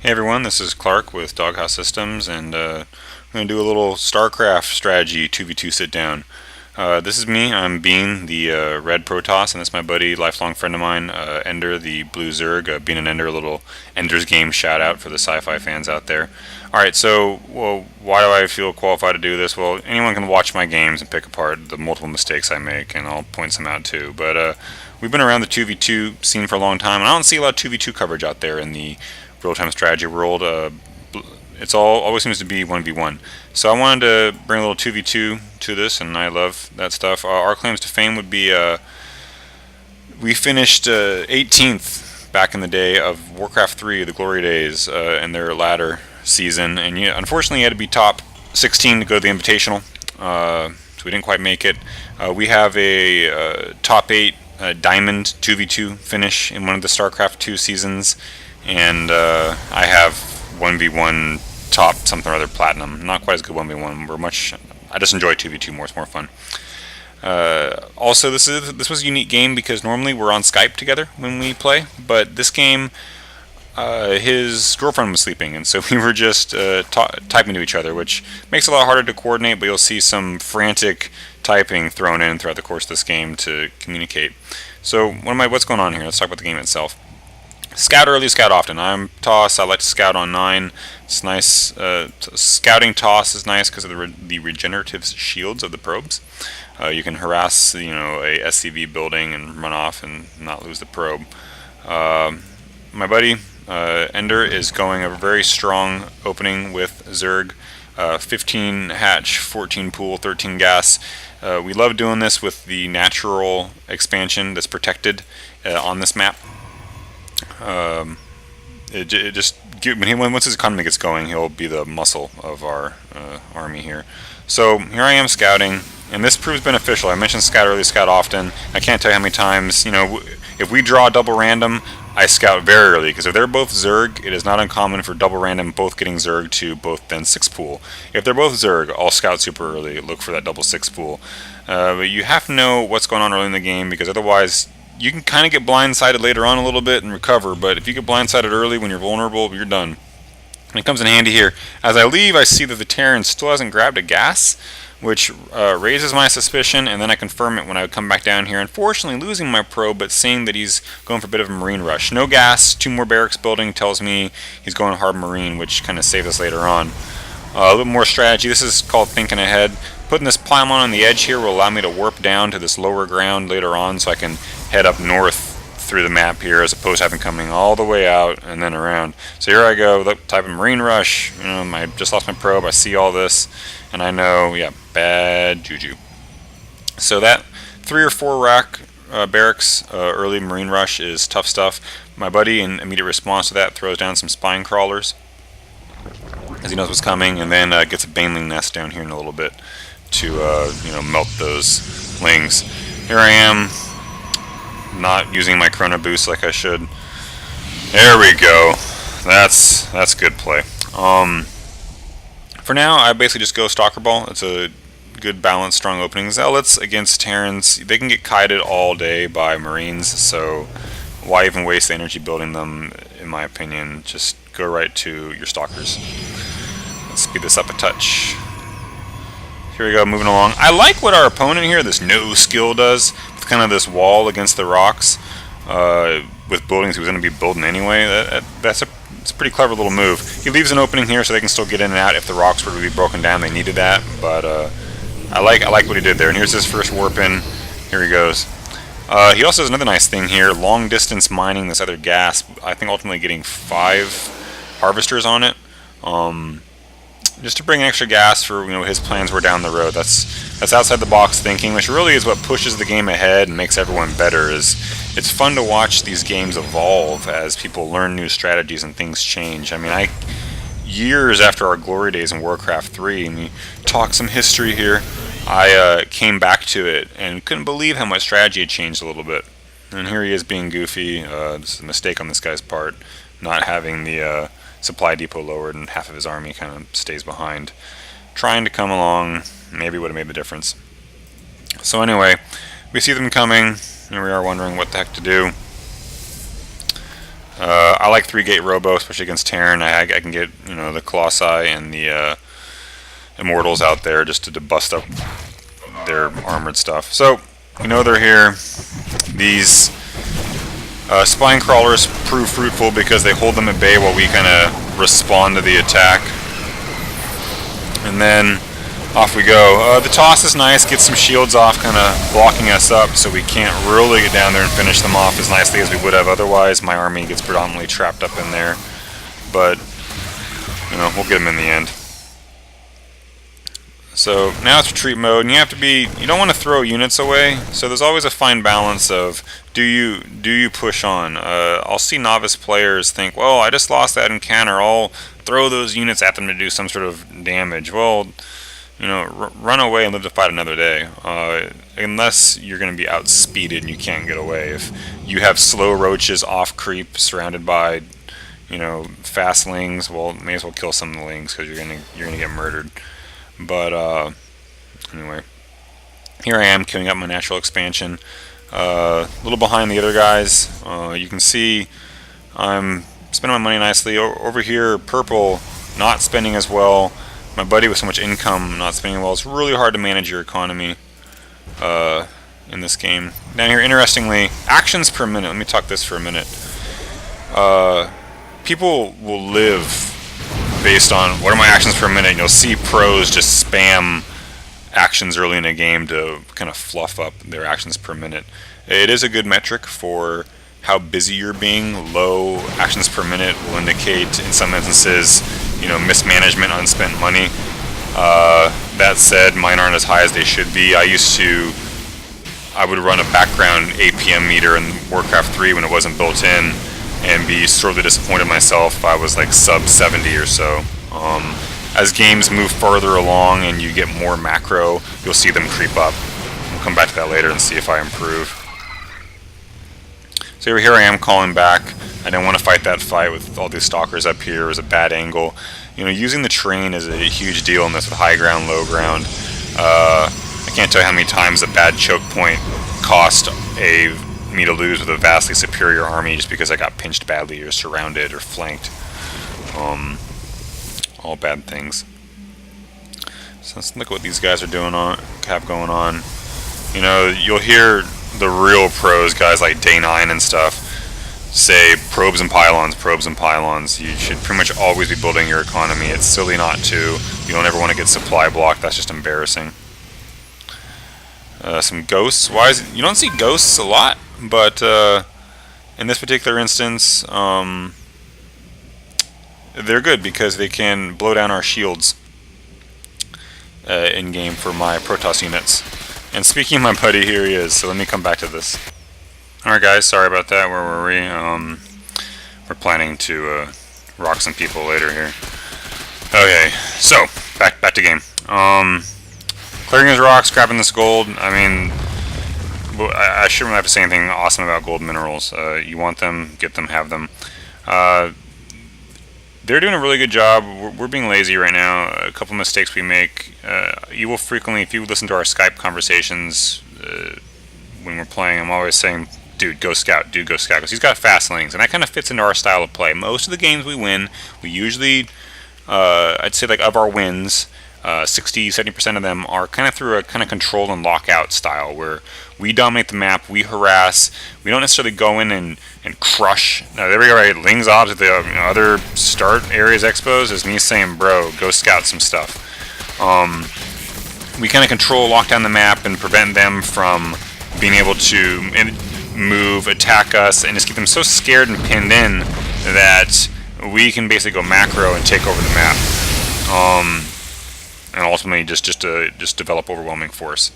Hey everyone, this is Clark with DogHouse Systems, and we're going to do a little Starcraft strategy 2v2 sit down. This is me, I'm Bean, the red Protoss, and this is my buddy, lifelong friend of mine, Ender, the blue Zerg. Bean and Ender, a little Ender's Game shout out for the sci-fi fans out there. Alright, so, well, why do I feel qualified to do this? Well, anyone can watch my games and pick apart the multiple mistakes I make, and I'll point some out too. But we've been around the 2v2 scene for a long time, and I don't see a lot of 2v2 coverage out there in the real-time strategy world. It's always seems to be 1v1. So I wanted to bring a little 2v2 to this, and I love that stuff. Our claims to fame would be we finished 18th back in the day of Warcraft 3, the glory days, in their latter season, and unfortunately you had to be top 16 to go to the Invitational, so we didn't quite make it. We have a top 8 Diamond 2v2 finish in one of the Starcraft 2 seasons, and I have 1v1 top something or other platinum. Not quite as good 1v1. I just enjoy 2v2 more. It's more fun. Also, this was a unique game because normally we're on Skype together when we play, but this game, his girlfriend was sleeping, and so we were just typing to each other, which makes it a lot harder to coordinate, but you'll see some frantic typing thrown in throughout the course of this game to communicate. So what's going on here? Let's talk about the game itself. Scout early, scout often. I'm Toss. I like to scout on 9. It's nice. Scouting Toss is nice because of the regenerative shields of the probes. You can harass, a SCV building and run off and not lose the probe. My buddy Ender is going a very strong opening with Zerg. 15 hatch, 14 pool, 13 gas. We love doing this with the natural expansion that's protected on this map. Once his economy gets going, he'll be the muscle of our army here. So here I am scouting, and this proves beneficial. I mentioned scout early, scout often. I can't tell you how many times, if we draw a double random, I scout very early, because if they're both Zerg, it is not uncommon for double random both getting Zerg to both then 6 pool. If they're both Zerg, I'll scout super early, look for that double 6 pool. But you have to know what's going on early in the game, because otherwise you can kind of get blindsided later on a little bit and recover, but if you get blindsided early when you're vulnerable, you're done. And it comes in handy here. As I leave, I see that the Terran still hasn't grabbed a gas, which raises my suspicion, and then I confirm it when I come back down here. Unfortunately, losing my probe, but seeing that he's going for a bit of a marine rush. No gas, 2 more barracks building tells me he's going hard marine, which kind of saves us later on. A little more strategy. This is called thinking ahead. Putting this pylon on the edge here will allow me to warp down to this lower ground later on, so I can head up north through the map here, as opposed to having coming all the way out and then around. So here I go, type of marine rush. I just lost my probe. I see all this, and I know, yeah, bad juju. So that 3 or 4 rack barracks early marine rush is tough stuff. My buddy, in immediate response to that, throws down some spine crawlers, as he knows what's coming, and then gets a baneling nest down here in a little bit to melt those lings. Here I am, not using my chrono boost like I should. There we go. That's good play. For now, I basically just go Stalker Ball. It's a good balanced, strong opening. Zealots against Terrans, they can get kited all day by Marines, so why even waste the energy building them, in my opinion? Just go right to your Stalkers. Let's speed this up a touch. Here we go, moving along. I like what our opponent here, this no skill, does. With kind of this wall against the rocks with buildings he was going to be building anyway. It's a pretty clever little move. He leaves an opening here so they can still get in and out if the rocks were to be broken down. They needed that, but I like what he did there. And here's his first warp in. Here he goes. He also has another nice thing here, long distance mining this other gas. I think ultimately getting 5 harvesters on it. Just to bring extra gas for his plans were down the road. That's outside the box thinking, which really is what pushes the game ahead and makes everyone better. It's fun to watch these games evolve as people learn new strategies and things change. I mean, years after our glory days in Warcraft 3, and we talk some history here, I came back to it and couldn't believe how much strategy had changed a little bit. And here he is being goofy. This is a mistake on this guy's part, not having the supply depot lowered, and half of his army kind of stays behind. Trying to come along maybe would have made the difference. So anyway, we see them coming, and we are wondering what the heck to do. I like 3-gate Robo, especially against Terran. I can get, you know, the Colossi and the Immortals out there just to bust up their armored stuff. So, you know they're here. These spine crawlers prove fruitful because they hold them at bay while we kind of respond to the attack. And then off we go. The toss is nice, gets some shields off, kind of blocking us up so we can't really get down there and finish them off as nicely as we would have otherwise. My army gets predominantly trapped up in there, but you know, we'll get them in the end. So now it's retreat mode, and you don't want to throw units away, so there's always a fine balance of do you push on. I'll see novice players think, well, I just lost that encounter, I'll throw those units at them to do some sort of damage. Well, you know, run away and live to fight another day, unless you're going to be outspeeded and you can't get away. If you have slow roaches off creep surrounded by, you know, fast lings, well, may as well kill some of the lings because you're gonna get murdered. But anyway, here I am queuing up my natural expansion. A little behind the other guys. You can see I'm spending my money nicely. Over here, purple, not spending as well. My buddy with so much income, not spending well. It's really hard to manage your economy in this game. Down here, interestingly, actions per minute. Let me talk this for a minute. People will live based on what are my actions per minute. You'll see pros just spam actions early in a game to kind of fluff up their actions per minute. It is a good metric for how busy you're being. Low actions per minute will indicate, in some instances, you know, mismanagement, unspent money. That said, mine aren't as high as they should be. I would run a background APM meter in Warcraft 3 when it wasn't built in, and be sorely disappointed myself if I was like sub 70 or so. As games move further along and you get more macro, you'll see them creep up. We'll come back to that later and see if I improve. So here I am calling back. I didn't want to fight that fight with all these stalkers up here. It was a bad angle. You know, using the terrain is a huge deal in this with high ground, low ground. I can't tell you how many times a bad choke point cost me to lose with a vastly superior army just because I got pinched badly or surrounded or flanked. All bad things. So let's look at what these guys are have going on. You know, you'll hear the real pros, guys like Day 9 and stuff, say probes and pylons, probes and pylons. You should pretty much always be building your economy. It's silly not to. You don't ever want to get supply blocked. That's just embarrassing. Some ghosts. You don't see ghosts a lot, but in this particular instance, they're good because they can blow down our shields in game for my Protoss units. And speaking of my buddy, here he is. So let me come back to this. Alright guys, sorry about that. Where were we? We're planning to rock some people later here. Okay, so back to game. Clearing his rocks, grabbing this gold. I mean, I shouldn't have to say anything awesome about gold minerals. You want them, get them, have them. They're doing a really good job. We're being lazy right now. A couple mistakes we make. You will frequently, if you listen to our Skype conversations when we're playing, I'm always saying, dude, go scout, because he's got fast links, and that kind of fits into our style of play. Most of the games we win, we usually, I'd say like of our wins, 60-70% of them are kind of through a kind of control and lockout style where we dominate the map, we harass, we don't necessarily go in and crush. Now there we go, right? Lings ops at the other start areas expos is me saying, bro, go scout some stuff. We kind of control, lock down the map, and prevent them from being able to move, attack us, and just keep them so scared and pinned in that we can basically go macro and take over the map. And ultimately just develop overwhelming force.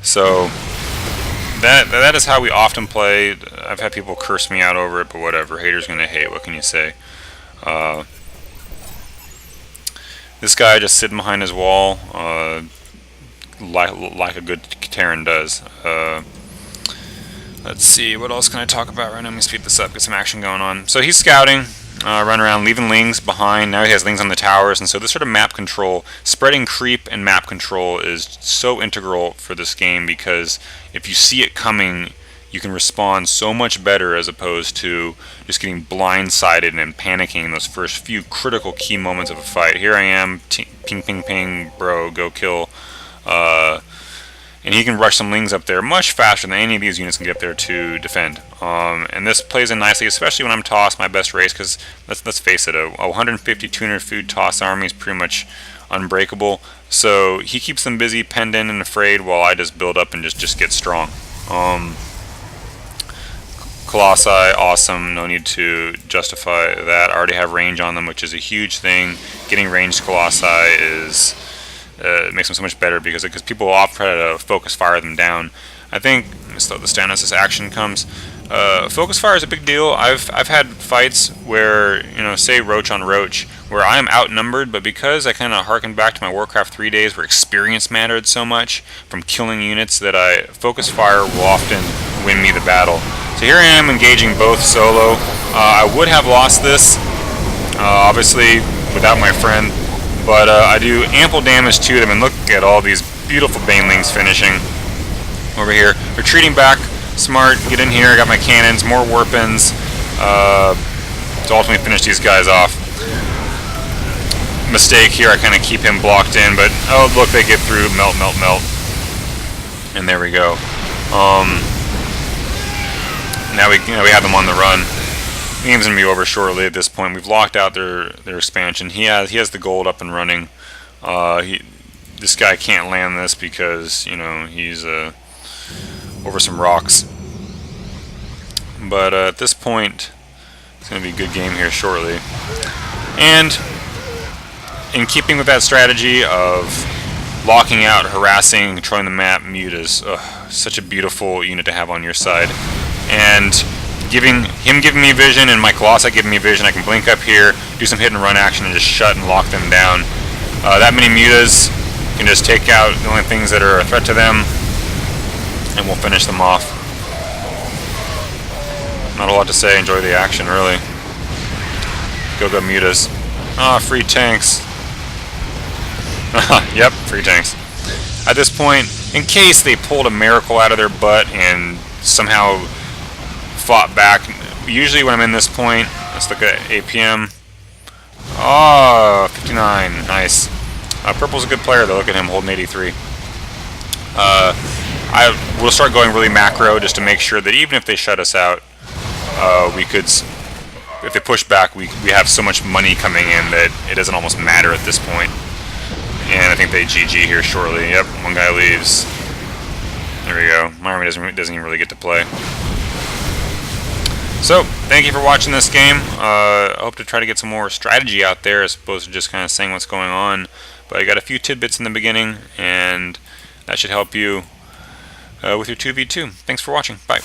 So that is how we often play. I've had people curse me out over it, but whatever. Haters gonna hate. What can you say? This guy just sitting behind his wall, like a good Terran does. Let's see, what else can I talk about right now? Let me speed this up, get some action going on. So he's scouting. Run around, leaving lings behind. Now he has lings on the towers, and so this sort of map control, spreading creep and map control is so integral for this game because if you see it coming, you can respond so much better as opposed to just getting blindsided and panicking in those first few critical key moments of a fight. Here I am, ping ping ping, bro, go kill. And he can rush some lings up there much faster than any of these units can get up there to defend. And this plays in nicely, especially when I'm tossed my best race, because let's face it, a 150, 200 food toss army is pretty much unbreakable. So he keeps them busy, penned in and afraid, while I just build up and just get strong. Colossi, awesome. No need to justify that. I already have range on them, which is a huge thing. Getting ranged Colossi is makes them so much better because people often try to focus fire them down. I think slow this down as this action comes. Focus fire is a big deal. I've had fights where, say Roach on Roach, where I'm outnumbered, but because I kind of harken back to my Warcraft 3 days where experience mattered so much from killing units, that focus fire will often win me the battle. So here I am engaging both solo. I would have lost this, obviously, without my friend, but I do ample damage to them, and look at all these beautiful banelings finishing over here. Retreating back, smart, get in here, I got my cannons, more warpins, to ultimately finish these guys off. Mistake here, I kind of keep him blocked in, but oh look, they get through, melt, melt, melt. And there we go. Now we have them on the run. The game's gonna be over shortly at this point. We've locked out their expansion. He has the gold up and running. This guy can't land this because he's over some rocks. But at this point, it's gonna be a good game here shortly. And in keeping with that strategy of locking out, harassing, controlling the map, Mute is such a beautiful unit to have on your side. And giving me vision and my Colossi giving me vision, I can blink up here, do some hit and run action, and just shut and lock them down. That many mutas can just take out the only things that are a threat to them, and we'll finish them off. Not a lot to say, enjoy the action, really. Go mutas. Free tanks. Yep, free tanks. At this point, in case they pulled a miracle out of their butt and somehow fought back, usually when I'm in this point, let's look at APM. 59, nice. Purple's a good player though, look at him holding 83. I will start going really macro just to make sure that even if they shut us out, we could, if they push back, we have so much money coming in that it doesn't almost matter at this point. And I think they GG here shortly. Yep, one guy leaves. There we go. My army doesn't even really get to play. So, thank you for watching this game. I hope to try to get some more strategy out there as opposed to just kind of saying what's going on. But I got a few tidbits in the beginning, and that should help you with your 2v2. Thanks for watching. Bye.